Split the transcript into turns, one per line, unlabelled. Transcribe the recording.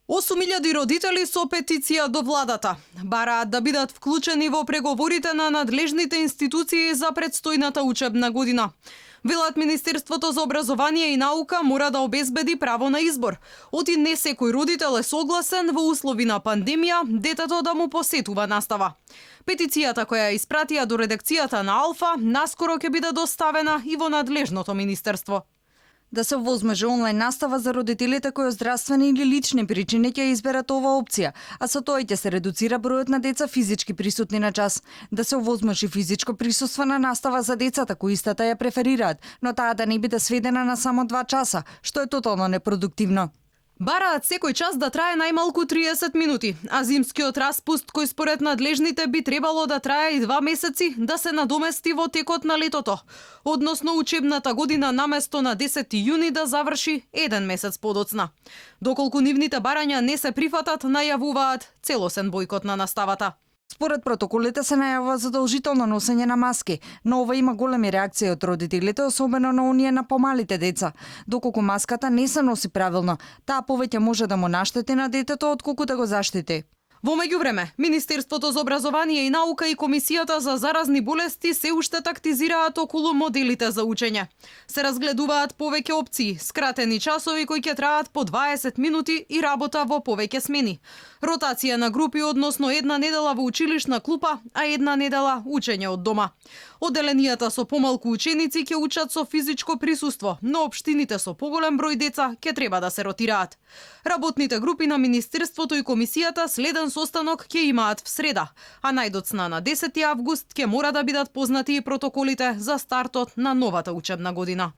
8.000 родители со петиција до владата бараат да бидат вклучени во преговорите на надлежните институции за предстојната учебна година. Велат Министерството за образование и наука мора да обезбеди право на избор. Оти не секој родител е согласен во услови на пандемија детето да му посетува настава. Петицијата која ја испратија до редакцијата на Алфа наскоро ќе биде доставена и во надлежното министерство.
Да се овозможи онлайн настава за родителите кои од здравствени или лични причини ќе изберат оваа опција, а со тоа ќе се редуцира бројот на деца физички присутни на час. Да се овозможи физичко присуство на настава за децата кои истата ја преферираат, но таа да не биде сведена на само 2 часа, што е тотално непродуктивно.
Бараат секој час да трае најмалку 30 минути, а зимскиот распуст кој според надлежните би требало да трае и 2 месеци да се надомести во текот на летото, односно учебната година наместо на 10 јуни да заврши 1 месец подоцна. Доколку нивните барања не се прифатат, најавуваат целосен бојкот на наставата.
Според протоколите се најавува задолжително носење на маски, но ова има големи реакции од родителите, особено на оние на помалите деца. Доколку маската не се носи правилно, таа повеќе може да му наштети на детето отколку да го заштити.
Во меѓувреме, Министерството за образование и наука и Комисијата за заразни болести се уште тактизираат околу моделите за учење. Се разгледуваат повеќе опции, скратени часови кои ќе траат по 20 минути и работа во повеќе смени. Ротација на групи, односно една недела во училишна клупа, а една недела учење од дома. Оделенијата со помалку ученици ќе учат со физичко присуство, но општините со поголем број деца ќе треба да се ротираат. Работните групи на Министерството и Комисијата следен состанок ќе имаат в среда, а најдоцна на 10 август ќе мора да бидат познати и протоколите за стартот на новата учебна година.